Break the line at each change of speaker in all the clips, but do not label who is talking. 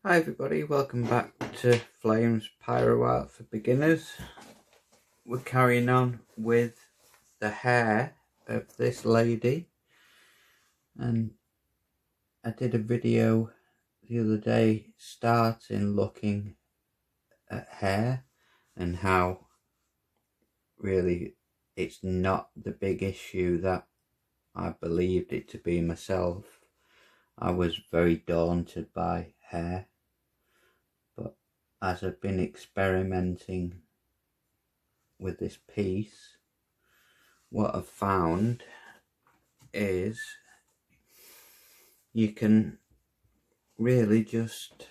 Hi everybody, welcome back to Flames Pyro Art for Beginners. We're carrying on with the hair of this lady, and I did a video the other day starting looking at hair and how really it's not the big issue that I believed it to be myself. I was very daunted by hair. As I've been experimenting with this piece, what I've found is you can really just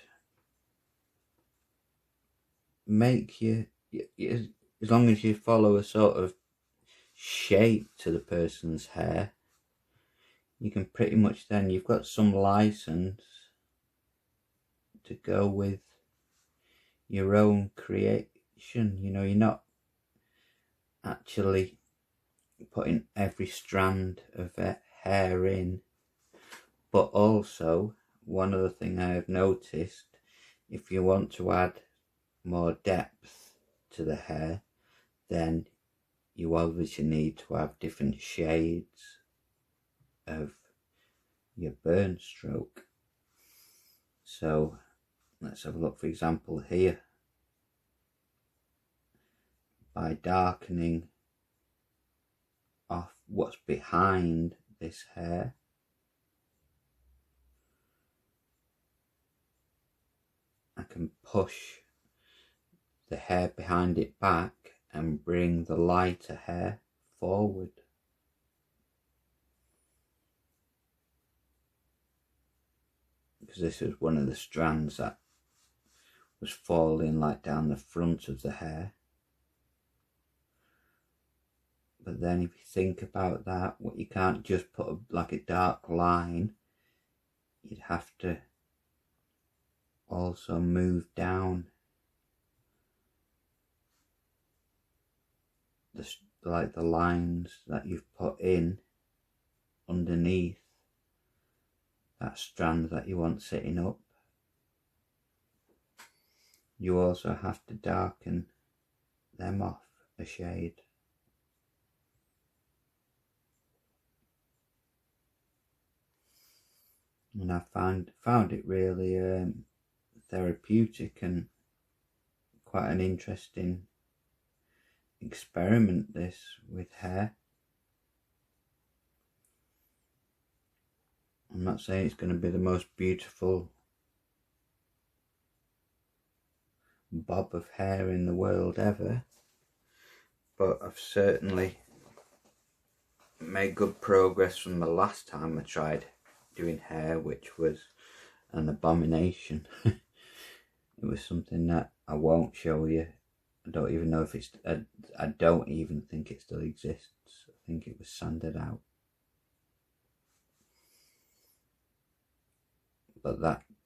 make as long as you follow a sort of shape to the person's hair, you can pretty much then, you've got some license to go with your own creation. You know, you're not actually putting every strand of hair in, but also one other thing I have noticed, if you want to add more depth to the hair, then you obviously need to have different shades of your burn stroke. So let's have a look, for example, here. By darkening off what's behind this hair, I can push the hair behind it back and bring the lighter hair forward. Because this was one of the strands that was falling like down the front of the hair. But then if you think about that, what you can't just put like a dark line, you'd have to also move down the lines that you've put in underneath that strand that you want sitting up. You also have to darken them off a shade. And I found it really therapeutic and quite an interesting experiment, this, with hair. I'm not saying it's going to be the most beautiful bob of hair in the world ever, but I've certainly made good progress from the last time I tried doing hair, which was an abomination. It was something that I won't show you. I don't even know if it's, I don't even think it still exists. I think it was sanded out. But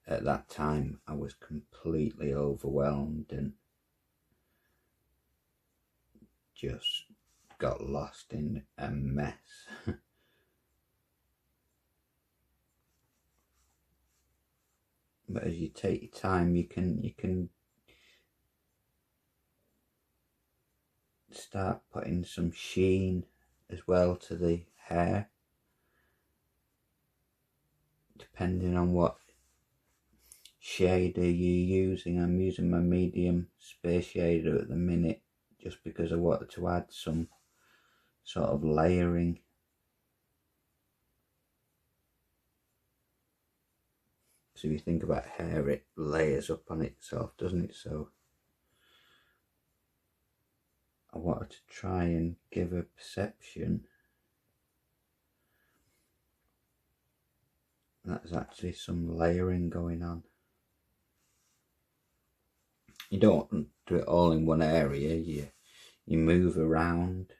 at that time I was completely overwhelmed and just got lost in a mess. But as you take your time, you can start putting some sheen as well to the hair, depending on what shader you're using. I'm using my medium space shader at the minute just because I wanted to add some sort of layering. So if you think about hair, it layers up on itself, doesn't it? So I wanted to try and give a perception that there's actually some layering going on. You don't do it all in one area, you move around.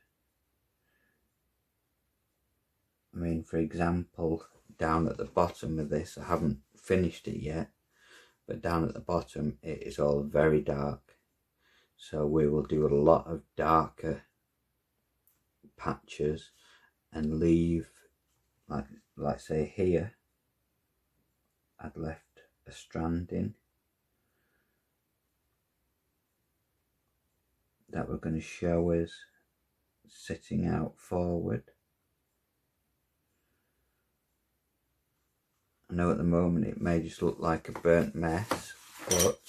I mean, for example, down at the bottom of this, I haven't finished it yet, but down at the bottom it is all very dark. So we will do a lot of darker patches and leave, like say here, I'd left a strand in that we're going to show us sitting out forward. I know at the moment it may just look like a burnt mess, but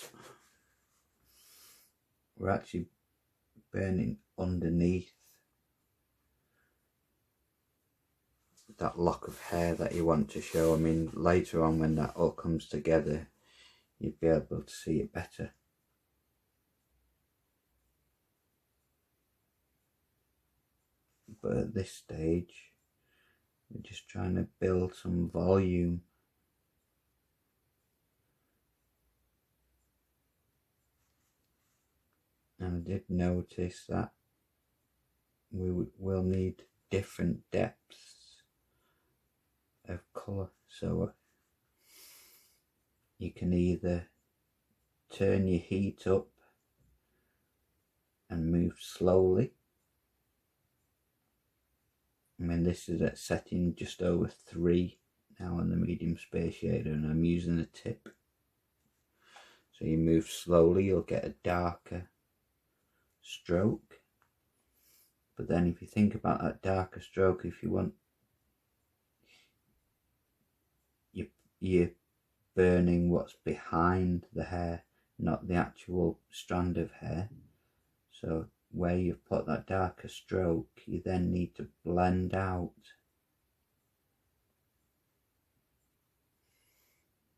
we're actually burning underneath that lock of hair that you want to show. I mean, later on when that all comes together, you'd be able to see it better. But at this stage, we're just trying to build some volume. And I did notice that we will need different depths of colour, so you can either turn your heat up and move slowly. I mean, this is at setting just over 3 now on the medium space shader, and I'm using a tip. So you move slowly, you'll get a darker stroke. But then if you think about that darker stroke, if you want, you're burning what's behind the hair, not the actual strand of hair. So where you've put that darker stroke, you then need to blend out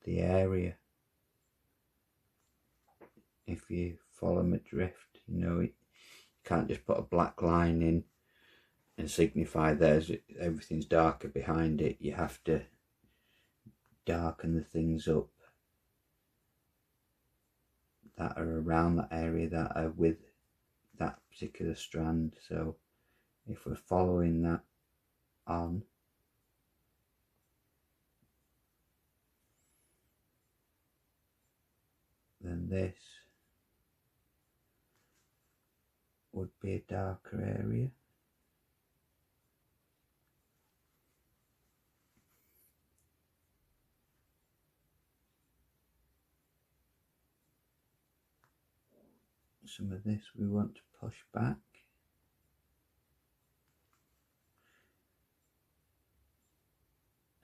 the area. If you follow my drift, you know, you can't just put a black line in and signify everything's darker behind it. You have to darken the things up that are around that area, that are with that particular strand. So if we're following that on, then this would be a darker area. Some of this we want to push back.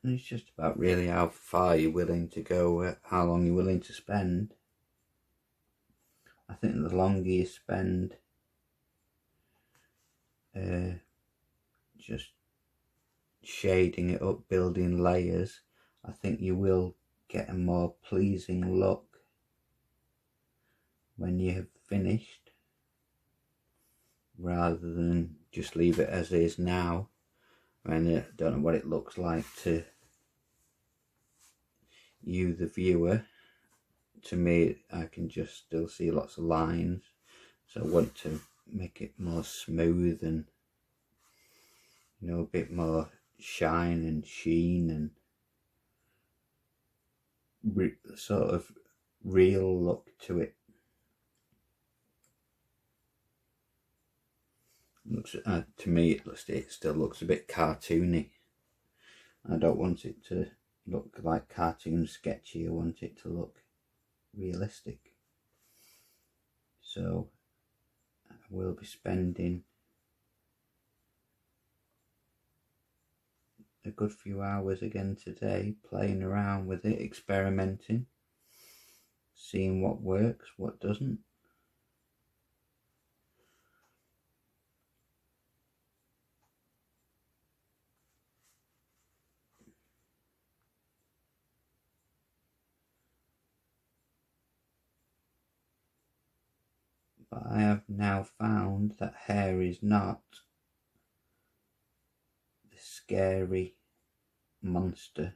And it's just about really how far you're willing to go, how long you're willing to spend. I think the longer you spend just shading it up, building layers, I think you will get a more pleasing look when you have finished, rather than just leave it as is now. I mean, I don't know what it looks like to you, the viewer. To me, I can just still see lots of lines, so I want to make it more smooth and, you know, a bit more shine and sheen and sort of real look to it. Looks, to me, it still looks a bit cartoony. I don't want it to look like cartoon sketchy. I want it to look realistic. So I will be spending a good few hours again today playing around with it, experimenting, seeing what works, what doesn't. But I have now found that hair is not the scary monster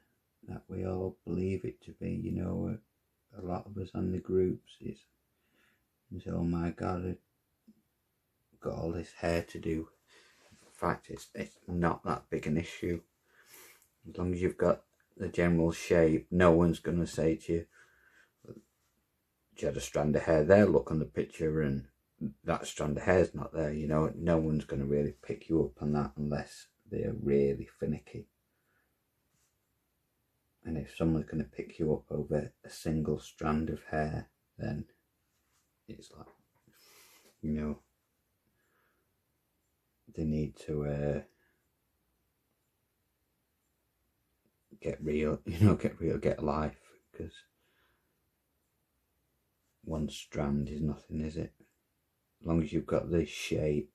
that we all believe it to be. You know, a lot of us on the groups, it's oh my god, I've got all this hair to do. In fact, it's not that big an issue. As long as you've got the general shape, no one's going to say to you, you had a strand of hair there, look on the picture, and that strand of hair is not there. You know, no one's going to really pick you up on that unless they're really finicky. And if someone's going to pick you up over a single strand of hair, then it's like, you know, they need to get real, get life, because one strand is nothing, is it? As long as you've got this shape,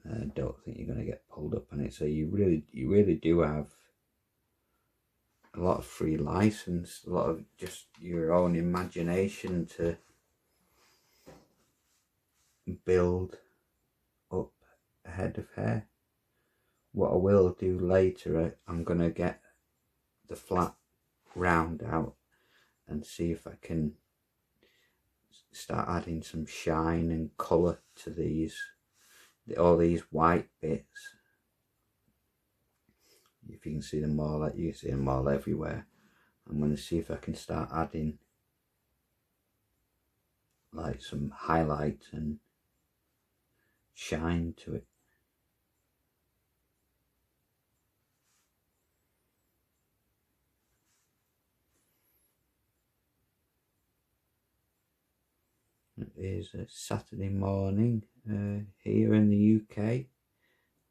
I don't think you're going to get pulled up on it. So you really do have a lot of free license, a lot of just your own imagination to build up a head of hair. What I will do later, I'm going to get the flat round out and see if I can start adding some shine and colour to these, all these white bits. If you can see them all, you see them all everywhere. I'm going to see if I can start adding like some highlight and shine to it. It is a Saturday morning here in the UK.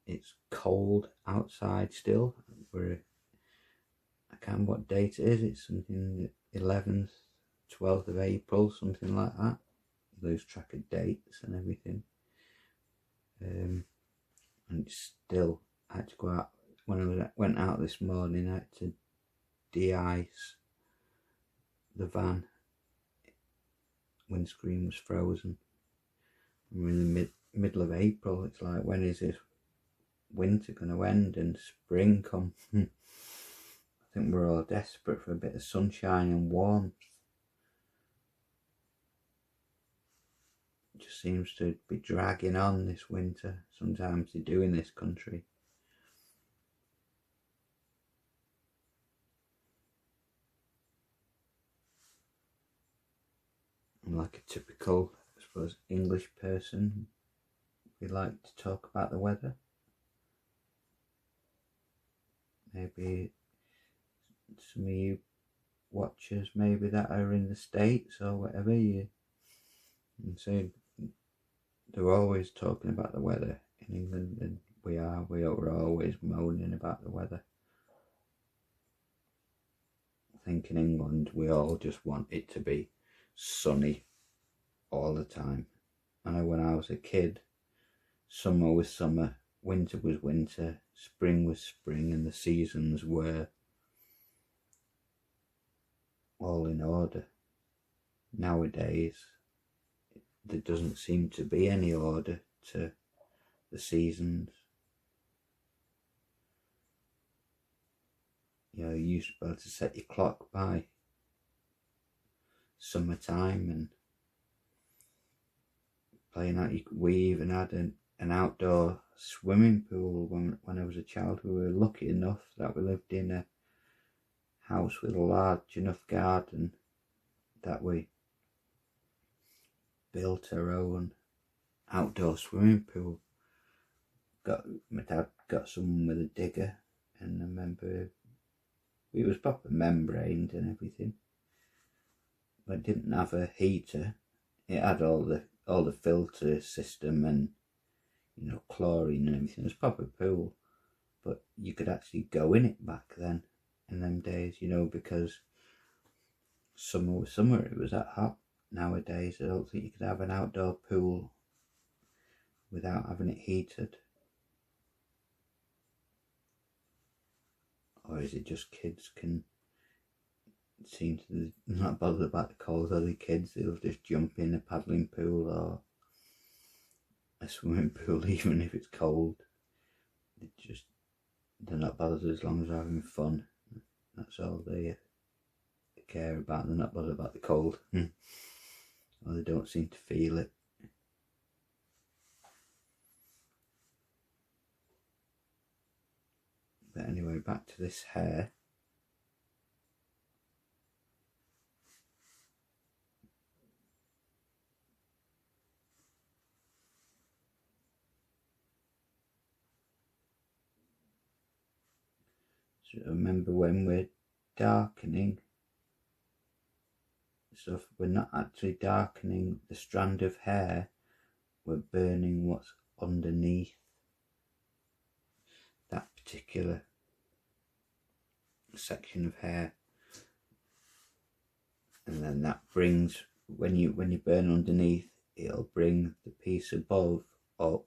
It's cold outside still. I can't remember what date it is. It's something 11th, 12th of April, something like that. Lose track of dates and everything. And it's still, I had to go out, when I went out this morning, I had to de-ice the van. Windscreen was frozen. We're in the middle of April. It's like, when is this winter going to end and spring come? I think we're all desperate for a bit of sunshine and warmth. It just seems to be dragging on this winter. Sometimes they do in this country. I'm like a typical, I suppose, English person. We like to talk about the weather. Maybe some of you watchers, maybe that are in the States or whatever, you can say they're always talking about the weather in England, and we're always moaning about the weather. I think in England we all just want it to be sunny all the time. I know when I was a kid, summer was summer, winter was winter, spring was spring, and the seasons were all in order. Nowadays, there doesn't seem to be any order to the seasons. You know, you used to be able to set your clock by summertime and playing out. We even had an outdoor swimming pool when I was a child. We were lucky enough that we lived in a house with a large enough garden that we built our own outdoor swimming pool. My dad got someone with a digger, and I remember it was proper membraned and everything, but it didn't have a heater. It had all the filter system and, you know, chlorine and everything. It was a proper pool, but you could actually go in it back then, in them days, you know, because summer was summer, it was that hot. Nowadays I don't think you could have an outdoor pool without having it heated. Or is it just kids can seem to not bother about the cold? Other kids, they'll just jump in a paddling pool or a swimming pool even if it's cold. They're not bothered as long as they're having fun. That's all they care about. They're not bothered about the cold. Or they don't seem to feel it. But anyway, back to this hair. So remember, when we're darkening stuff, we're not actually darkening the strand of hair, we're burning what's underneath that particular section of hair. And then that brings, when you burn underneath, it'll bring the piece above up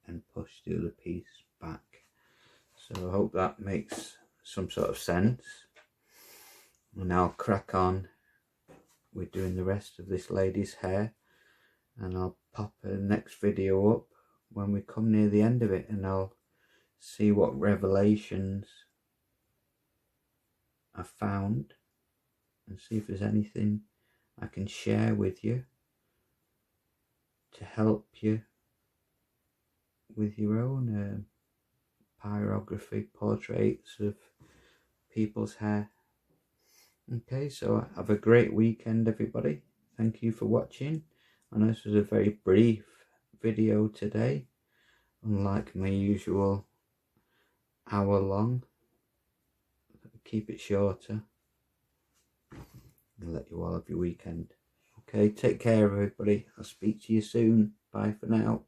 and push the other piece back. So I hope that makes some sort of sense. And I'll crack on with doing the rest of this lady's hair, and I'll pop a next video up when we come near the end of it, and I'll see what revelations I found and see if there's anything I can share with you to help you with your own pyrography portraits of people's hair. Okay, so have a great weekend, everybody. Thank you for watching. I know this was a very brief video today, unlike my usual hour long. Keep it shorter and let you all have your weekend. Okay, take care everybody. I'll speak to you soon. Bye for now.